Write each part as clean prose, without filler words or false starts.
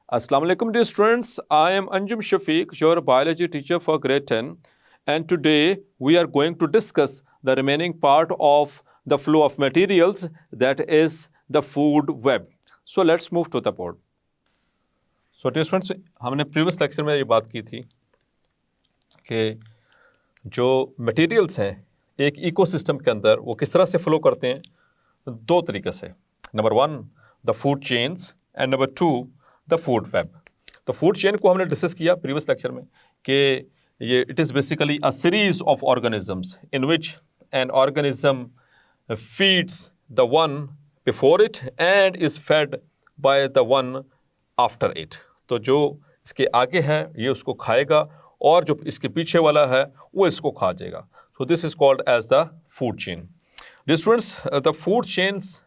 Assalamu alaikum dear students, I am Anjum Shafiq, your biology teacher for grade 10, and today we are going to discuss the remaining part of the flow of materials, that is the food web. So let's move to the board. So dear students, हमने previous lecture में ये बात की थी कि जो materials हैं एक ecosystem के अंदर वो किस तरह से flow करते हैं, दो तरीके से. Number 1 the food chains and number 2 the food web. तो फूड चेन को हमने डिस्कस किया प्रीवियस लेक्चर में कि ये it is basically a series of organisms in which an organism feeds the one before it and is fed by the one after it. तो जो इसके आगे है ये उसको खाएगा और जो इसके पीछे वाला है वो इसको खा जाएगा. So this is called as the food chain. Dear students, the food chains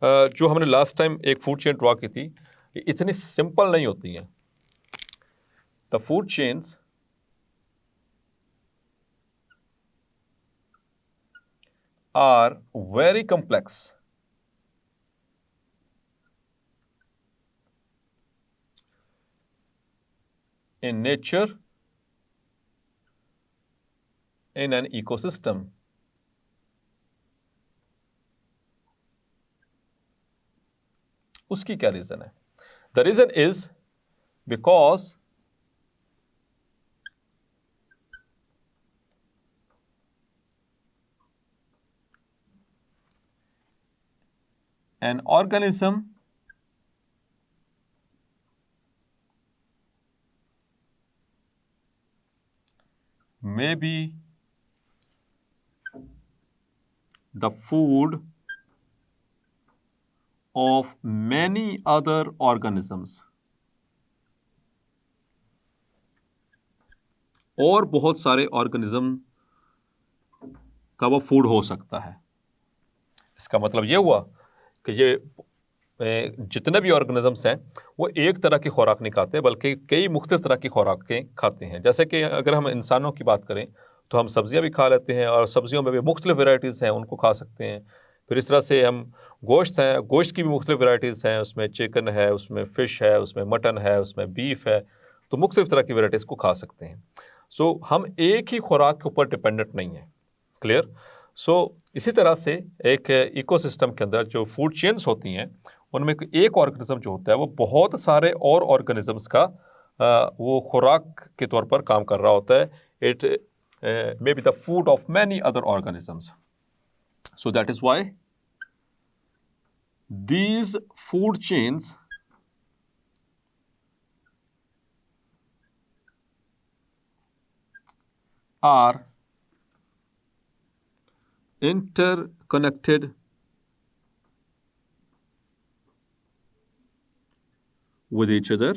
जो हमने लास्ट टाइम एक फूड चेन ड्रॉ की थी ये इतनी सिंपल नहीं होती हैं. The food chains are very complex in nature in an ecosystem. उसकी क्या रीज़न है? The reason is because an organism may be the food of many other organisms. और बहुत सारे ऑर्गेनिज्म का वो फूड हो सकता है. इसका मतलब ये हुआ कि ये जितने भी ऑर्गेनिजम्स हैं वो एक तरह की खुराक नहीं खाते बल्कि कई मुख्तलिफ तरह की खुराकें खाते हैं. जैसे कि अगर हम इंसानों की बात करें तो हम सब्जियां भी खा लेते हैं और सब्जियों में भी मुख्तलिफ वैरायटीज़ हैं उनको खा सकते हैं. फिर इस तरह से हम गोश्त हैं, गोश्त की भी मुख्तलिफ वैरायटीज़ हैं, उसमें चिकन है, उसमें फ़िश है, उसमें मटन है, उसमें बीफ है, तो मुख्तलिफ तरह की वैरायटीज़ को खा सकते हैं. सो हम एक ही खुराक के ऊपर डिपेंडेंट नहीं हैं. क्लियर? सो इसी तरह से एक इकोसिस्टम के अंदर जो फूड चेन्स होती हैं उनमें एक ऑर्गेनिज्म जो होता है वो बहुत सारे और ऑर्गेनिजम्स का वो खुराक के तौर पर काम कर रहा होता है. It may be the food of many other organisms. So that is why these food chains are interconnected with each other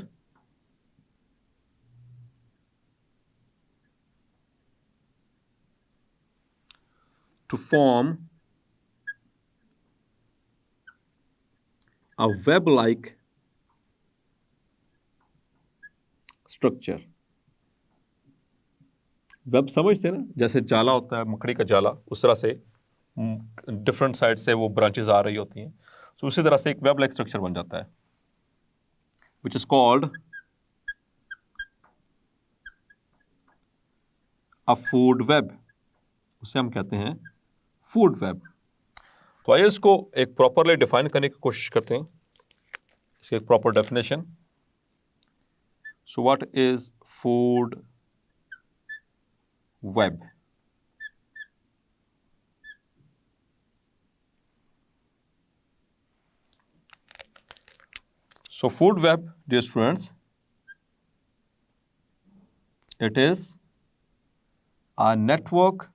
to form a web-like structure. Web समझते हैं ना, जैसे जाला होता है मकड़ी का जाला, उस तरह से डिफरेंट साइड से वो ब्रांचेस आ रही होती हैं. तो उसी तरह से एक वेब लाइक स्ट्रक्चर बन जाता है which is called a food web. उसे हम कहते हैं फूड वेब. तो आइए इसको एक प्रॉपरली डिफाइन करने की कोशिश करते हैं. इसकी एक proper definition. So what is food web? So food web, dear students, it is a network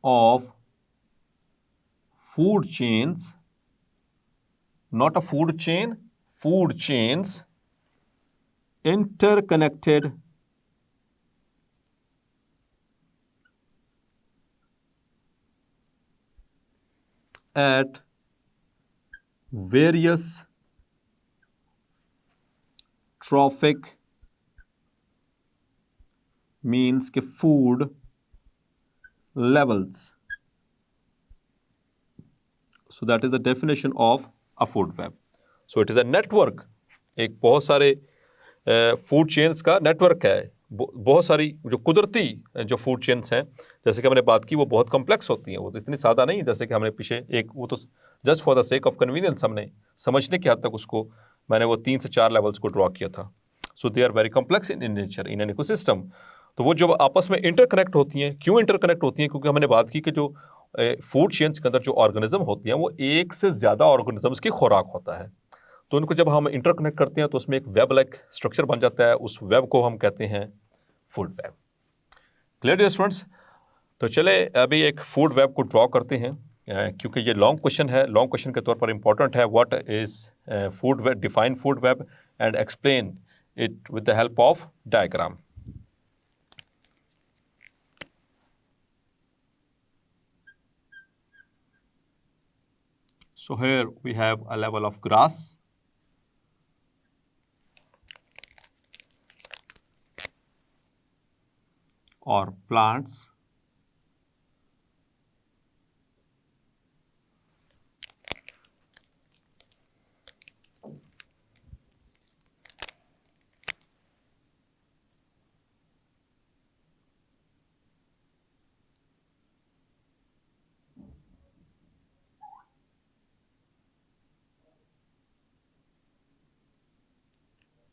of food chains, not a food chain, food chains interconnected at various trophic means के food levels. So that is the definition of a food web. So it is a network. एक बहुत सारे food chains का network है. बहुत सारी जो कुदरती जो फूड चेन्स हैं, जैसे कि हमने बात की, वो बहुत कॉम्प्लेक्स होती हैं. वो तो इतनी सादा नहीं है जैसे कि हमने पीछे एक, वो तो just for the sake of convenience हमने समझने की हद तक उसको, मैंने वो 3 से 4 लेवल्स को ड्रॉ किया था. So they are very complex in nature, in an ecosystem. तो वो जब आपस में इंटरकनेक्ट होती हैं, क्यों इंटरकनेक्ट होती हैं? क्योंकि हमने बात की कि जो फूड चेन्स के अंदर जो ऑर्गेनिज्म होती हैं, वो एक से ज़्यादा ऑर्गेनिजम्स की खुराक होता है. तो उनको जब हम इंटरकनेक्ट करते हैं तो उसमें एक वेब लाइक स्ट्रक्चर बन जाता है. उस वेब को हम कहते हैं food web. Clear dear students? तो चले अभी एक फूड वेब को ड्रॉ करते हैं, क्योंकि ये लॉन्ग क्वेश्चन है. लॉन्ग क्वेश्चन के तौर पर इंपॉर्टेंट है. What is food web, define food web and explain it with the help of diagram. So here we have a level of grass, or plants,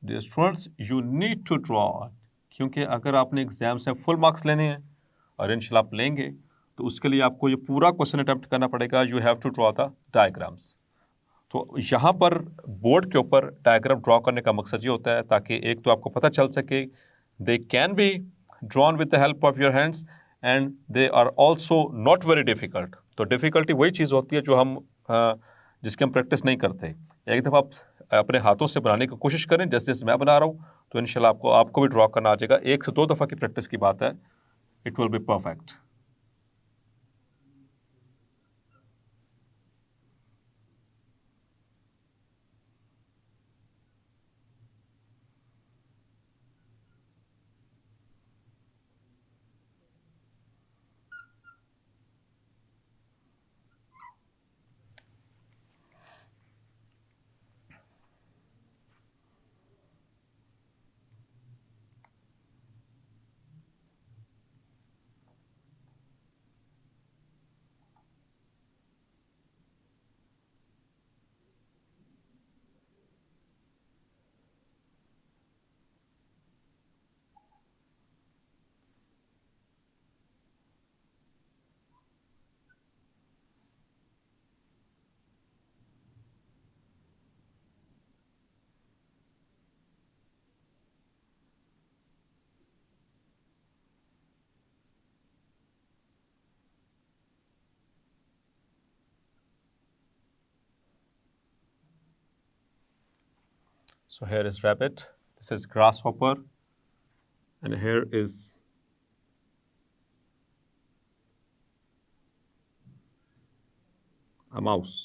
dear students, you need to draw. क्योंकि अगर आपने exam से full marks लेने हैं और इंशाल्लाह आप लेंगे, तो उसके लिए आपको ये पूरा क्वेश्चन अटेम्प्ट करना पड़ेगा. You have to draw the diagrams. तो यहाँ पर बोर्ड के ऊपर डायग्राम ड्रॉ करने का मकसद ये होता है ताकि एक तो आपको पता चल सके, they can be drawn with the help of your hands and they are also not very difficult. तो डिफ़िकल्टी वही चीज़ होती है जो हम जिसकी हम प्रैक्टिस नहीं करते. एक दफ़ा आप अपने हाथों से बनाने की कोशिश करें, जैसे जैसे मैं बना रहा हूँ, तो इंशाल्लाह आपको भी ड्रॉ करना आ जाएगा. 1 से 2 दफ़ा की प्रैक्टिस की बात है. It will be perfect. So here is rabbit, this is grasshopper, and here is a mouse.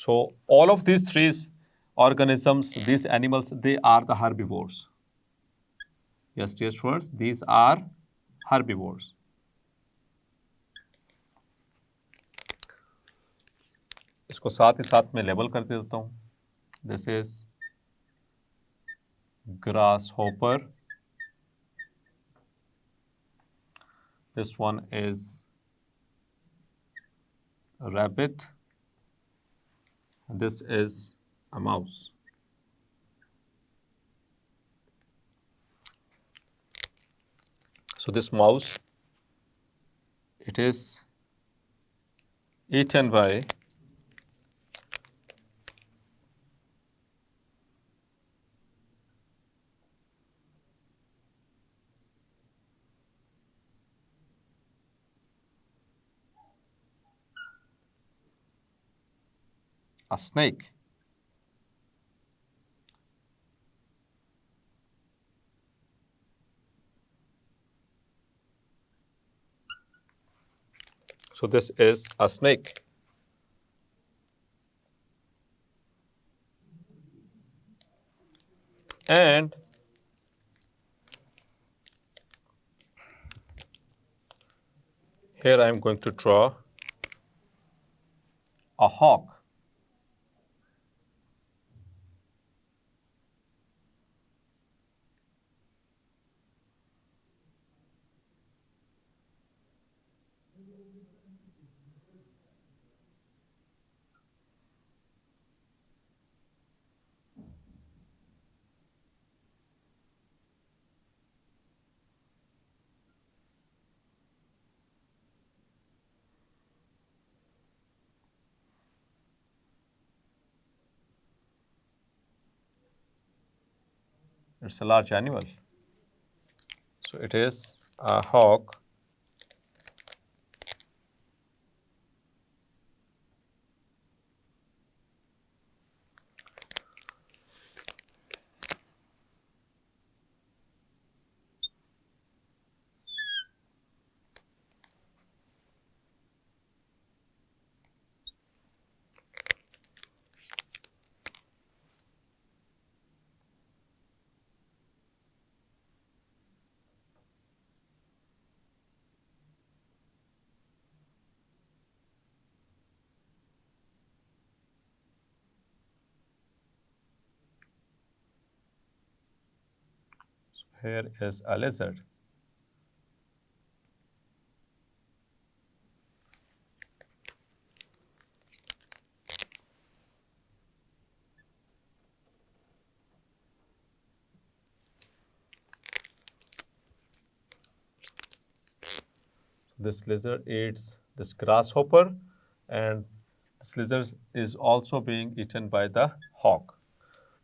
So all of these three organisms, these animals, they are the herbivores. Yes, dear students, these are herbivores. इसको साथ ही साथ में label कर देता हूँ. This is grasshopper. This one is a rabbit. This is a mouse. So this mouse, it is eaten by a snake. So this is a snake. And here I am going to draw a hawk. It's a large animal. So it is a hawk. Here is a lizard. This lizard eats this grasshopper, and this lizard is also being eaten by the hawk.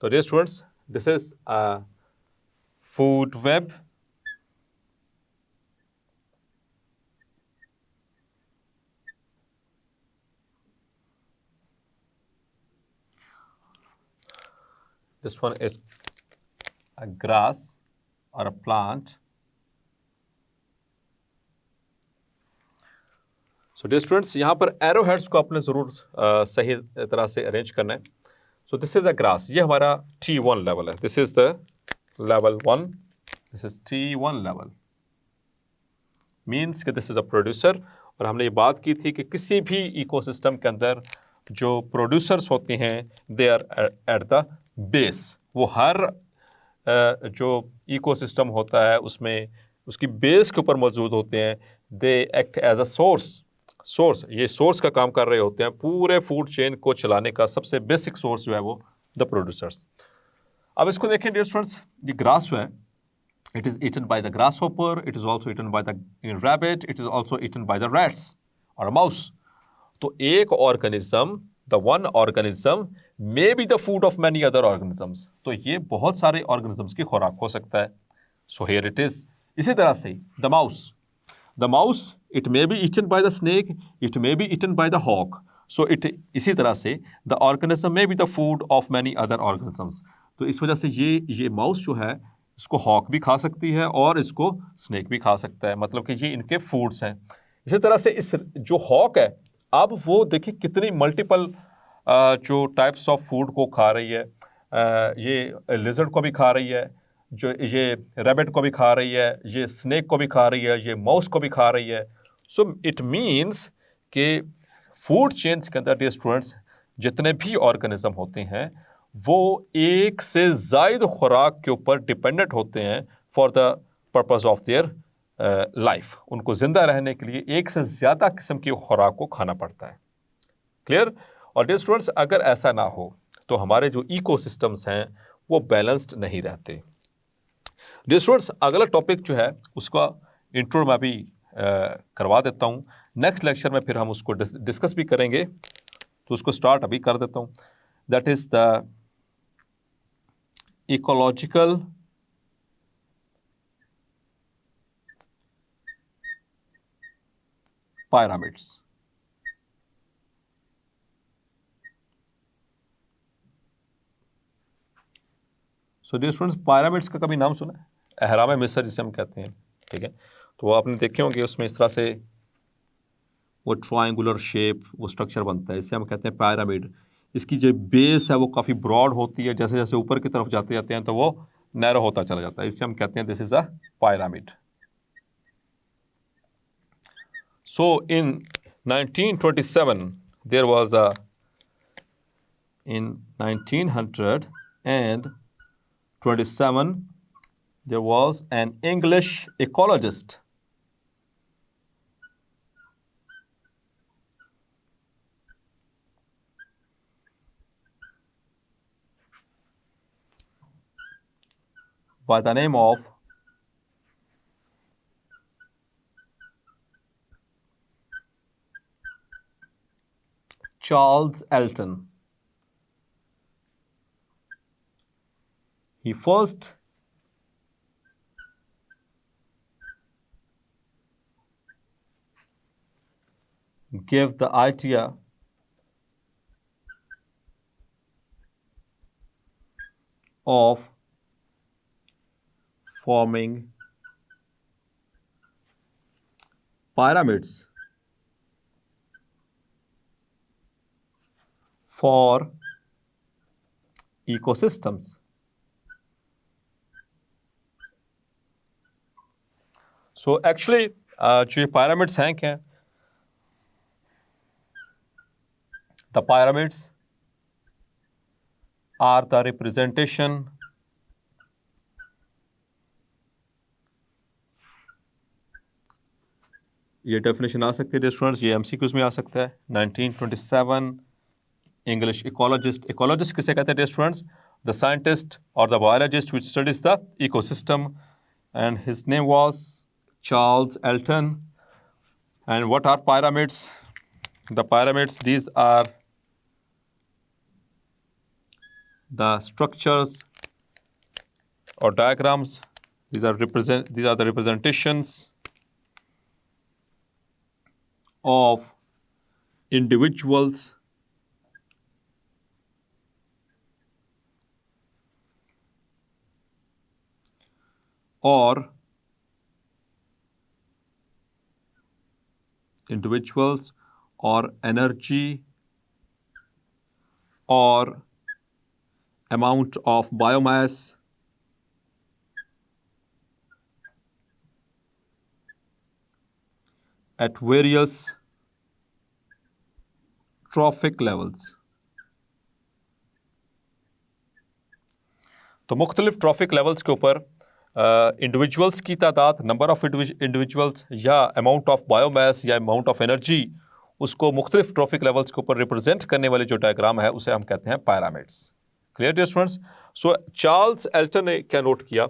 So dear students, this is a food web. This one is a grass or a plant. So dear students, यहाँ पर arrow heads को आपने ज़रूर सही तरह से arrange करना है. So this is a grass. ये हमारा T1 लेवल है. This is the level 1. This is T1 level. Means कि this is a producer. और हमने ये बात की थी कि किसी भी इकोसिस्टम के अंदर जो प्रोड्यूसर्स होते हैं they are at the base. वो हर जो इकोसिस्टम होता है उसमें उसकी बेस के ऊपर मौजूद होते हैं. They act as a source. ये सोर्स का काम कर रहे होते हैं. पूरे फूड चेन को चलाने का सबसे बेसिक सोर्स जो है वो द प्रोड्यूसर्स. अब इसको देखें डियर स्टूडेंट्स, ये ग्रास जो है it is eaten by the grasshopper, it is also eaten by the rabbit, it is also eaten by the rats or a mouse. तो एक organism, the one organism may be the food of many other organisms. तो ये बहुत सारे organisms की खुराक हो सकता है. So here it is. इसी तरह से the mouse it may be eaten by the snake, it may be eaten by the hawk. So इसी तरह से the organism may be the food of many other organisms. तो इस वजह से ये माउस जो है इसको हॉक भी खा सकती है और इसको स्नेक भी खा सकता है. मतलब कि ये इनके फूड्स हैं. इसी तरह से इस जो हॉक है अब वो देखिए कितनी मल्टीपल जो टाइप्स ऑफ फूड को खा रही है. ये लिजर्ड को भी खा रही है, जो ये रैबिट को भी खा रही है, ये स्नेक को भी खा रही है, ये माउस को भी खा रही है. सो इट मीन्स कि फूड चेन्स के अंदर डियर स्टूडेंट्स जितने भी ऑर्गेनिज्म होते हैं वो एक से ज़ायद खुराक के ऊपर डिपेंडेंट होते हैं for the purpose of their life. उनको ज़िंदा रहने के लिए एक से ज़्यादा किस्म की खुराक को खाना पड़ता है. क्लियर? और डियर स्टूडेंट्स अगर ऐसा ना हो तो हमारे जो इकोसिस्टम्स हैं वो बैलेंस्ड नहीं रहते. डियर स्टूडेंट्स अगला टॉपिक जो है उसका इंट्रो मैं भी करवा देता हूँ. नेक्स्ट लेक्चर में फिर हम उसको डिस्कस भी करेंगे. तो उसको स्टार्ट अभी कर देता हूँ. That is the ecological pyramids. So dear students pyramids का कभी नाम सुना है? अहराम मिस्र जिसे हम कहते हैं. ठीक है, तो वो आपने देखे होंगे. उसमें इस तरह से वो ट्रायंगुलर शेप वो स्ट्रक्चर बनता है, इसे हम कहते हैं पिरामिड। इसकी जो बेस है वो काफ़ी ब्रॉड होती है, जैसे जैसे ऊपर की तरफ जाते जाते हैं तो वो नैरो होता चला जाता है, इसे हम कहते हैं this is a pyramid. So in 1927 there was a in 1927 there was an English ecologist by the name of Charles Elton. He first gave the idea of forming pyramids for ecosystems. So actually जो ये pyramids हैं क्या, the pyramids are the representation ये definition आ सकती है students, ये MCQs में आ सकता है। 1927 इंग्लिश इकोलॉजिस्ट, इकोलॉजिस्ट किसे कहते हैं स्टूडेंट्स, द साइंटिस्ट और the biologist which studies the ecosystem, and his name was Charles Elton. And what are pyramids? The pyramids, these are the structures or diagrams, these are the representations of individuals or energy or amount of biomass at various trophic levels. तो मुख्तलिफ trophic levels के ऊपर individuals की तादाद, number of individuals या amount of biomass या amount of energy, उसको मुख्तलिफ ट्रॉफिक लेवल्स के ऊपर रिप्रेजेंट करने वाले जो डायग्राम है उसे हम कहते हैं pyramids. Clear dear students? So Charles Elton ने क्या नोट किया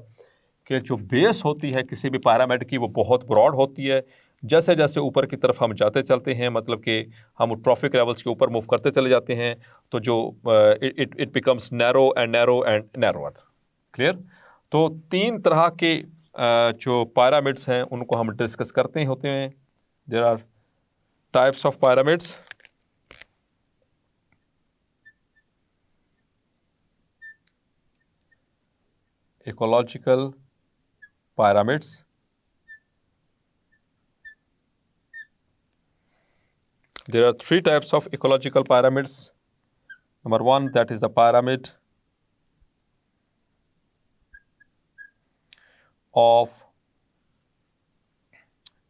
कि जो बेस होती है किसी भी पिरामिड की वो बहुत ब्रॉड होती है, जैसे जैसे ऊपर की तरफ हम जाते चलते हैं, मतलब कि हम ट्रॉफिक लेवल्स के ऊपर मूव करते चले जाते हैं, तो जो it becomes narrow and narrow and narrower. Clear? तो तीन तरह के जो पिरामिड्स हैं उनको हम डिस्कस करते होते हैं। There are types of pyramids. Ecological pyramids, there are three types of ecological pyramids. Number one, that is the pyramid of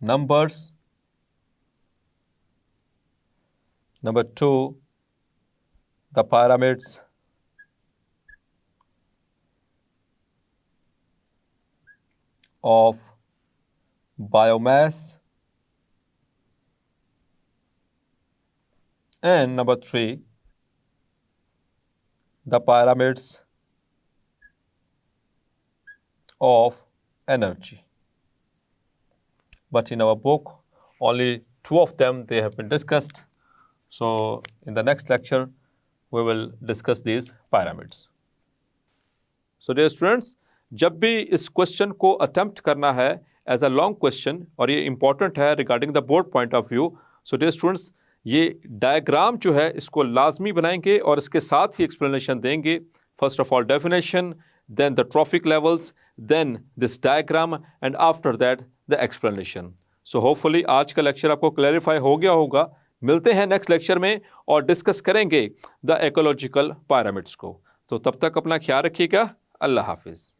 numbers. Number two, the pyramids of biomass, and number three, the pyramids of energy. But in our book, only two of them they have been discussed. So in the next lecture, we will discuss these pyramids. So dear students, जब भी इस question को attempt करना है as a long question, और ये important है regarding the board point of view, so dear students ये डायग्राम जो है इसको लाजमी बनाएंगे और इसके साथ ही एक्सप्लेनेशन देंगे। First of all definition, then the trophic levels, then this diagram, and after that the explanation. So hopefully आज का लेक्चर आपको क्लैरिफाई हो गया होगा। मिलते हैं नेक्स्ट लेक्चर में और डिस्कस करेंगे द इकोलॉजिकल पिरामिड्स को। तो तब तक अपना ख्याल रखिएगा। अल्लाह हाफिज़।